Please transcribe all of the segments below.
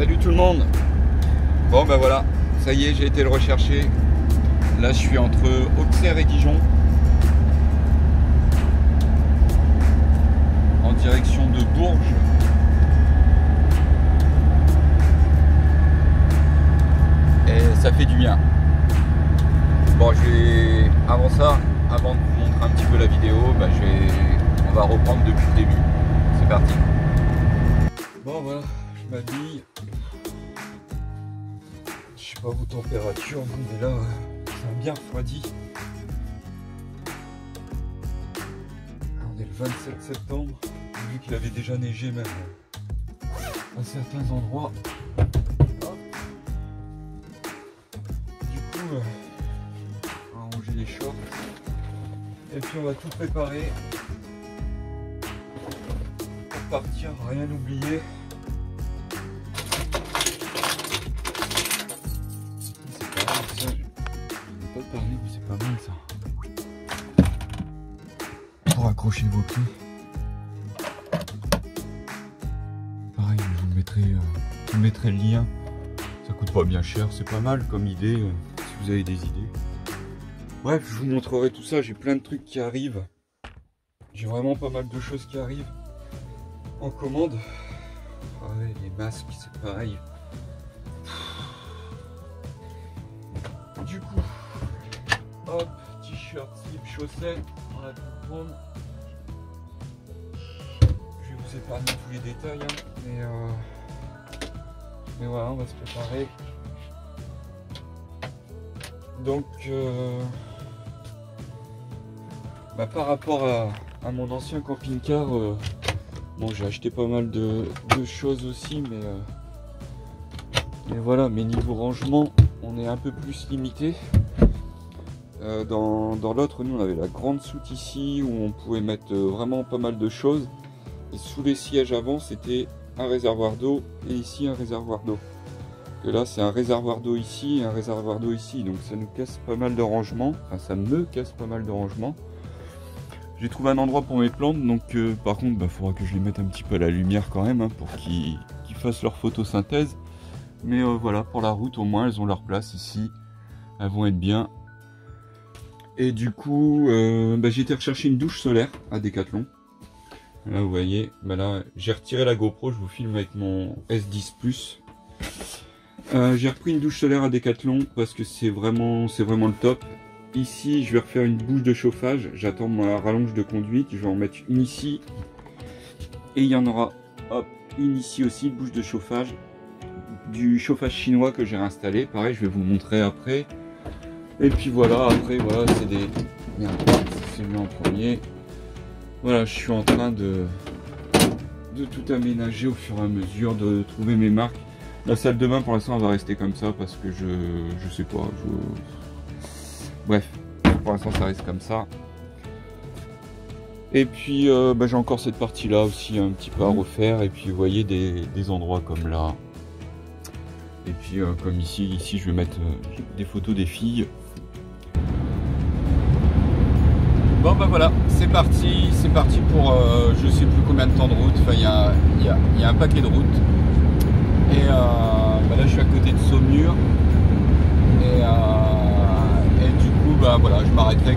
Salut tout le monde. Bon ben voilà, ça y est, j'ai été le rechercher. Là je suis entre Auxerre et Dijon, en direction de Bourges. Et ça fait du bien. Bon, avant ça, avant de vous montrer un petit peu la vidéo, on va reprendre depuis le début. C'est parti. Bon voilà, je m'habille. Je sais pas vos températures, mais là, ça a bien refroidi. On est le 27 septembre, vu qu'il avait déjà neigé même à certains endroits. Du coup, on va ranger les shorts. Et puis on va tout préparer pour partir, rien oublier. Pas de parler, mais c'est pas mal ça. Pour accrocher vos pieds. Pareil, je vous mettrai le lien. Ça coûte pas bien cher, c'est pas mal comme idée si vous avez des idées. Bref, je vous montrerai tout ça, j'ai plein de trucs qui arrivent. J'ai vraiment pas mal de choses qui arrivent en commande. Ah ouais, les masques, c'est pareil. Du coup, hop, t-shirt, slip, chaussettes, on a tout prendre. Je vais vous épargner tous les détails, hein, mais voilà, on va se préparer. Donc, par rapport à mon ancien camping-car, bon, j'ai acheté pas mal de choses aussi, mais voilà, mais niveau rangement, on est un peu plus limité. Dans l'autre, nous on avait la grande soute ici où on pouvait mettre vraiment pas mal de choses, et sous les sièges avant c'était un réservoir d'eau et ici un réservoir d'eau. Et là c'est un réservoir d'eau ici et un réservoir d'eau ici, donc ça nous casse pas mal de rangement, enfin ça me casse pas mal de rangement. J'ai trouvé un endroit pour mes plantes, donc par contre il faudra que je les mette un petit peu à la lumière quand même, hein, pour qu'ils fassent leur photosynthèse. Mais voilà, pour la route au moins elles ont leur place ici, elles vont être bien. Et du coup j'ai été rechercher une douche solaire à Decathlon. Là vous voyez, là j'ai retiré la GoPro, je vous filme avec mon S10 Plus. J'ai repris une douche solaire à Decathlon parce que c'est vraiment le top. Ici je vais refaire une bouche de chauffage, j'attends ma rallonge de conduite, je vais en mettre une ici. Et il y en aura hop, une ici aussi, une bouche de chauffage. Du chauffage chinois que j'ai réinstallé, pareil je vais vous le montrer après. Et puis voilà, après voilà, c'est des... Merde, c'est lui en premier. Voilà, je suis en train de tout aménager au fur et à mesure, de trouver mes marques. La salle de bain pour l'instant elle va rester comme ça parce que je sais pas, bref, pour l'instant ça reste comme ça. Et puis j'ai encore cette partie là aussi un petit peu à refaire, et puis vous voyez des endroits comme là. Et puis comme ici je vais mettre des photos des filles. Bon voilà, c'est parti pour je sais plus combien de temps de route, enfin il y a un paquet de routes. Et là je suis à côté de Saumur. Et du coup voilà, je m'arrêterai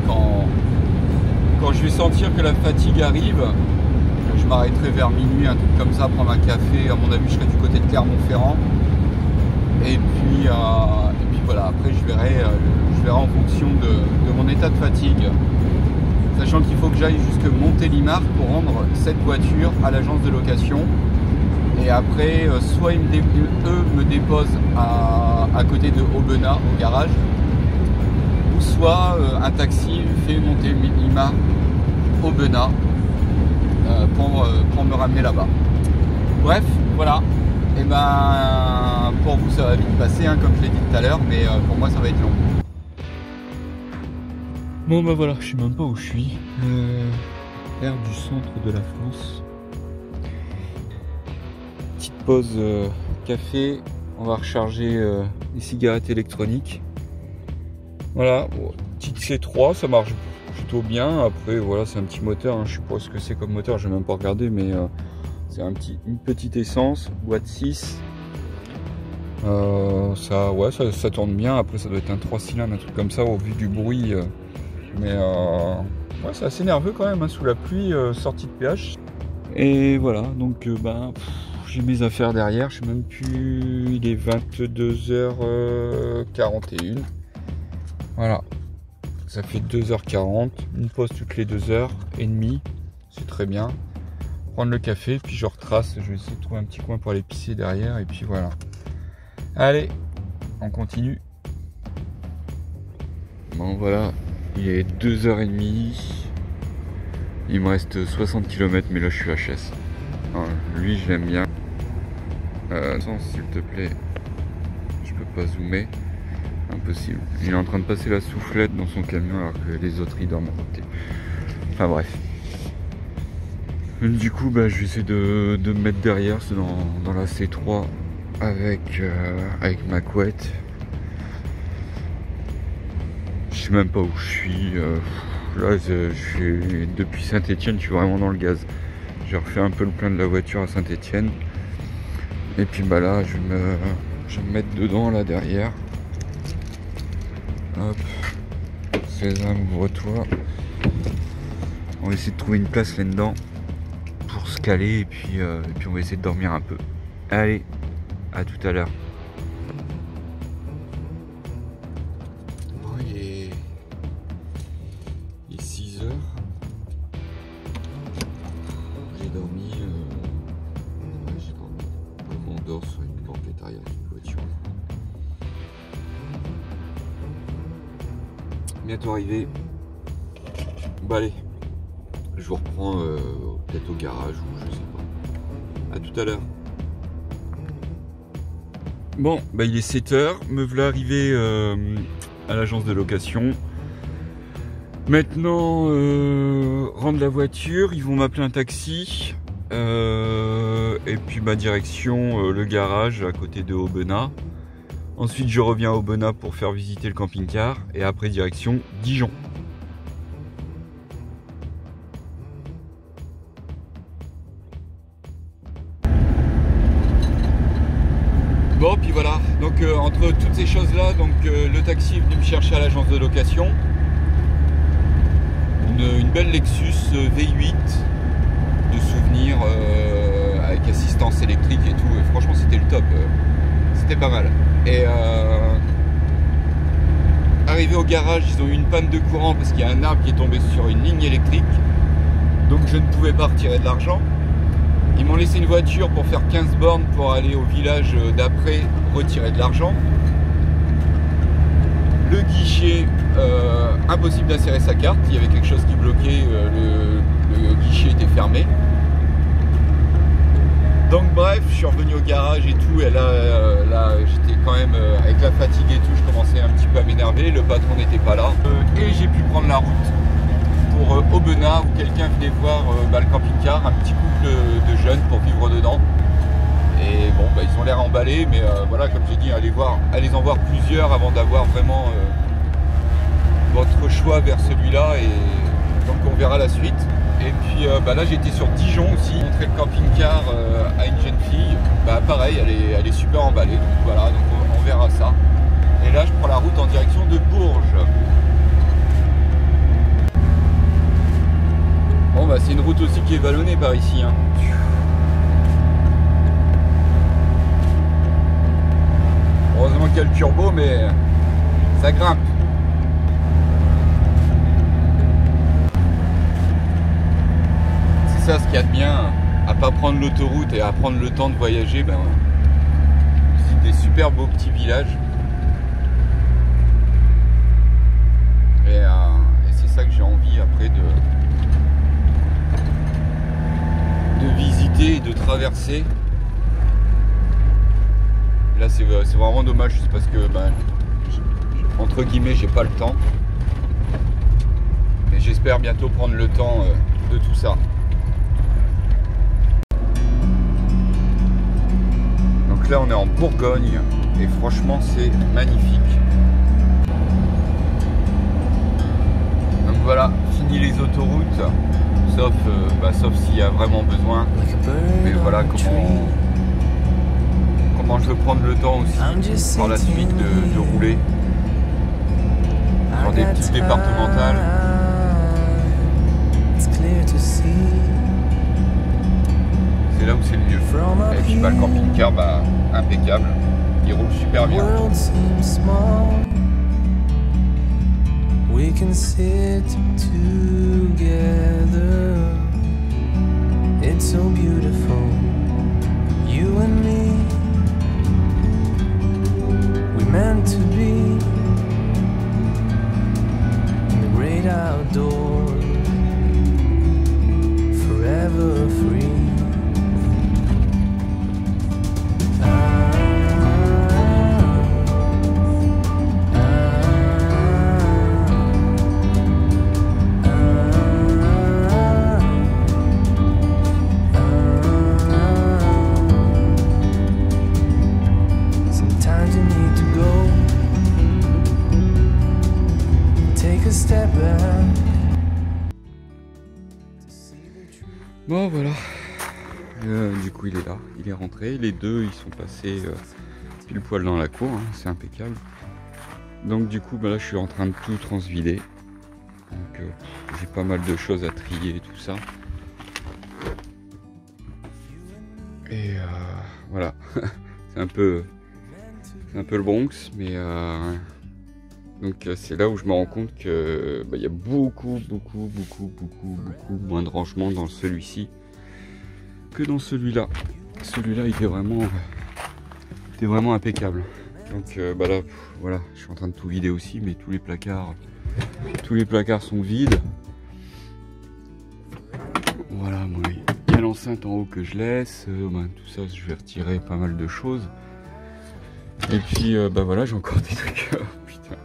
quand je vais sentir que la fatigue arrive. Je m'arrêterai vers minuit, un truc comme ça, prendre un café. À mon avis je serai du côté de Clermont-Ferrand. Et puis voilà, après je verrai en fonction de mon état de fatigue. Sachant qu'il faut que j'aille jusque Montélimar pour rendre cette voiture à l'agence de location. Et après, soit eux me déposent à côté de Aubenas, au garage, ou soit un taxi fait Montélimar, Aubenas, pour me ramener là-bas. Bref, voilà. Et pour vous ça va vite passer, hein, comme je l'ai dit tout à l'heure, mais pour moi ça va être long. Bon voilà, je sais même pas où je suis. Air du centre de la France. Petite pause café. On va recharger les cigarettes électroniques. Voilà, petite C3, ça marche plutôt bien. Après voilà, c'est un petit moteur, hein. Je sais pas ce que c'est comme moteur, je vais même pas regarder, mais c'est une petite essence, boîte 6. Ça tourne bien. Après, ça doit être un 3 cylindres, un truc comme ça, au vu du bruit. Mais ouais, c'est assez nerveux quand même, hein, sous la pluie, sortie de péage. Et voilà, donc j'ai mes affaires derrière. Je sais même plus. Il est 22h41. Voilà. Ça fait 2h40. Une pause toutes les 2h30. C'est très bien. Prendre le café, puis je retrace. Je vais essayer de trouver un petit coin pour aller pisser derrière. Et puis voilà. Allez, on continue. Bon voilà, il est 2h30. Il me reste 60 km, mais là je suis HS. Alors, lui je l'aime bien. Attends, s'il te plaît, je peux pas zoomer. Impossible. Il est en train de passer la soufflette dans son camion alors que les autres ils dorment à côté. Enfin bref. Du coup, je vais essayer de me mettre derrière. C'est dans la C3 avec ma couette. Je sais même pas où je suis. Là, depuis Saint-Etienne, je suis vraiment dans le gaz. J'ai refait un peu le plein de la voiture à Saint-Etienne. Et puis là, je vais me mettre dedans, là, derrière. Hop. Sésame, ouvre-toi. On va essayer de trouver une place là-dedans pour se caler. Et puis on va essayer de dormir un peu. Allez, à tout à l'heure. Il est 6 heures. J'ai dormi. On dort sur une banquette arrière d'une voiture. Bientôt arrivé. Allez, je vous reprends peut-être au garage ou je sais pas. À tout à l'heure. Bon, il est 7 heures. Me voilà arrivé à l'agence de location. Maintenant, rendre la voiture. Ils vont m'appeler un taxi. Et puis direction le garage à côté de Aubenas. Ensuite, je reviens à Aubenas pour faire visiter le camping-car. Et après, direction Dijon. Bon, puis voilà. Donc, entre toutes ces choses-là, le taxi est venu me chercher à l'agence de location. Une belle Lexus V8 de souvenirs avec assistance électrique et tout. Et franchement, c'était le top. C'était pas mal. Et arrivé au garage, ils ont eu une panne de courant parce qu'il y a un arbre qui est tombé sur une ligne électrique. Donc je ne pouvais pas retirer de l'argent. Ils m'ont laissé une voiture pour faire 15 bornes pour aller au village d'après retirer de l'argent. Le guichet, impossible d'insérer sa carte. Il y avait quelque chose qui bloquait, le guichet était fermé. Donc bref, je suis revenu au garage et tout, et là j'étais quand même avec la fatigue et tout, je commençais un petit peu à m'énerver, le patron n'était pas là. Et j'ai pu prendre la route pour Aubenas où quelqu'un venait voir le camping-car, un petit couple de jeunes pour vivre dedans. Et bon, ils ont l'air emballés, mais voilà, comme j'ai dit, allez en voir plusieurs avant d'avoir vraiment votre choix vers celui-là, et donc on verra la suite. Et puis là j'étais sur Dijon aussi, montrer le camping-car à une jeune fille, pareil, elle est super emballée, donc voilà, donc on verra ça. Et là je prends la route en direction de Bourges. Bon c'est une route aussi qui est vallonnée par ici, hein. Heureusement qu'il y a le turbo, mais ça grimpe. C'est ça ce qu'il y a de bien, à pas prendre l'autoroute et à prendre le temps de voyager. C'est des super beaux petits villages. Et c'est ça que j'ai envie après de visiter et de traverser. Là c'est vraiment dommage, c'est parce que entre guillemets j'ai pas le temps. Mais j'espère bientôt prendre le temps de tout ça. Donc là on est en Bourgogne et franchement c'est magnifique. Donc voilà, fini les autoroutes, sauf s'il y a vraiment besoin. Mais voilà comment comment je veux prendre le temps aussi par la suite de rouler sur des petites départementales. C'est là où c'est le mieux. Et puis bah, le camping-car, bah, impeccable, il roule super bien. We can sit together. It's so beautiful, you and me. We meant to be in the great outdoors, forever free. Bon voilà, du coup il est là, il est rentré, les deux ils sont passés pile poil dans la cour, hein, c'est impeccable. Donc du coup bah, là je suis en train de tout transvider, donc j'ai pas mal de choses à trier et tout ça. Et voilà, c'est un peu le Bronx, mais donc c'est là où je me rends compte que bah, y a beaucoup moins de rangement dans celui-ci que dans celui-là. Celui-là il était vraiment impeccable. Donc bah là voilà, je suis en train de tout vider aussi, mais tous les placards sont vides. Voilà, moi il y a l'enceinte en haut que je laisse, bah, tout ça je vais retirer pas mal de choses. Et puis bah voilà, j'ai encore des trucs. Putain.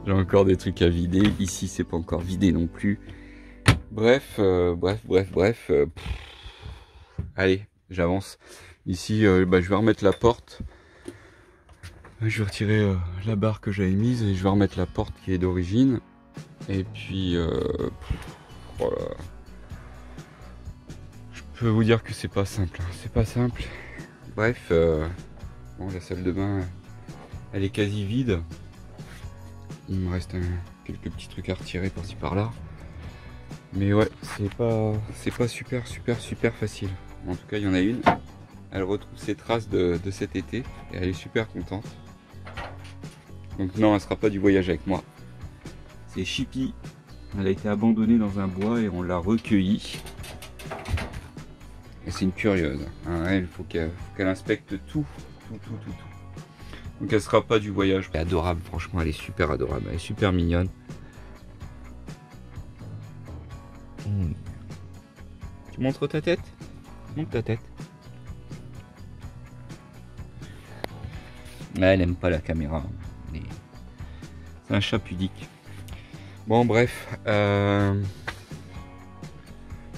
J'ai encore des trucs à vider. Ici, c'est pas encore vidé non plus. Bref. Allez, j'avance. Ici, bah, je vais remettre la porte. Je vais retirer la barre que j'avais mise et je vais remettre la porte qui est d'origine. Et puis, voilà. Je peux vous dire que c'est pas simple. C'est pas simple. Bref, bon, la salle de bain, elle est quasi vide. Il me reste quelques petits trucs à retirer par-ci par-là. Mais ouais, c'est pas super facile. En tout cas, il y en a une. Elle retrouve ses traces de cet été. Et elle est super contente. Donc non, elle sera pas du voyage avec moi. C'est Chippy. Elle a été abandonnée dans un bois et on l'a recueillie. Et c'est une curieuse. Hein, elle, faut qu'elle inspecte tout. Donc elle sera pas du voyage. Elle est adorable, franchement, elle est super adorable, elle est super mignonne. Tu montres ta tête? Montre ta tête. Là, elle aime pas la caméra. C'est un chat pudique. Bon, bref.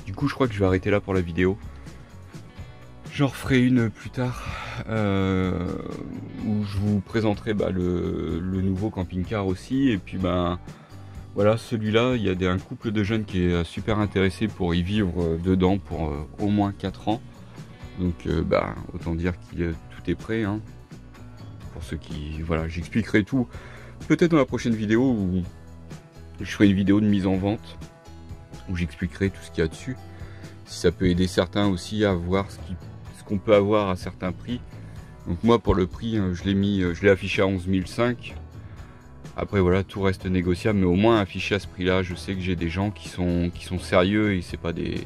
Du coup, je crois que je vais arrêter là pour la vidéo. J'en referai une plus tard où je vous présenterai bah, le nouveau camping-car aussi. Et puis bah, voilà, celui-là, il y a un couple de jeunes qui est super intéressé pour y vivre dedans pour au moins 4 ans. Donc bah, autant dire que tout est prêt. Hein. Pour ceux qui... Voilà, j'expliquerai tout. Peut-être dans la prochaine vidéo où je ferai une vidéo de mise en vente. Où j'expliquerai tout ce qu'il y a dessus. Si ça peut aider certains aussi à voir ce qu'on peut avoir à certains prix. Donc moi pour le prix je l'ai affiché à 11 500. Après voilà, tout reste négociable, mais au moins affiché à ce prix là, je sais que j'ai des gens qui sont sérieux et c'est pas des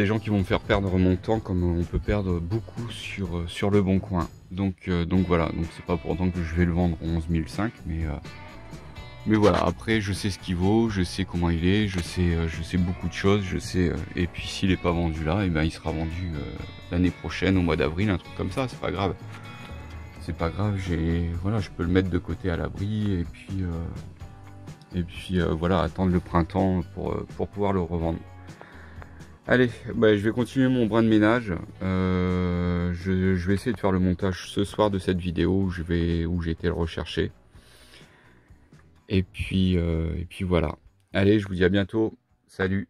gens qui vont me faire perdre mon temps comme on peut perdre beaucoup sur le bon coin. Donc voilà, donc c'est pas pour autant que je vais le vendre 11 500, mais voilà, après je sais ce qu'il vaut, je sais comment il est, je sais beaucoup de choses, je sais, et puis s'il n'est pas vendu là, et ben il sera vendu l'année prochaine, au mois d'avril, un truc comme ça, c'est pas grave. C'est pas grave, voilà, je peux le mettre de côté à l'abri, et puis voilà, attendre le printemps pour pouvoir le revendre. Allez, bah, je vais continuer mon brin de ménage, je vais essayer de faire le montage ce soir de cette vidéo où j'ai été le rechercher. Et puis voilà. Allez, je vous dis à bientôt. Salut.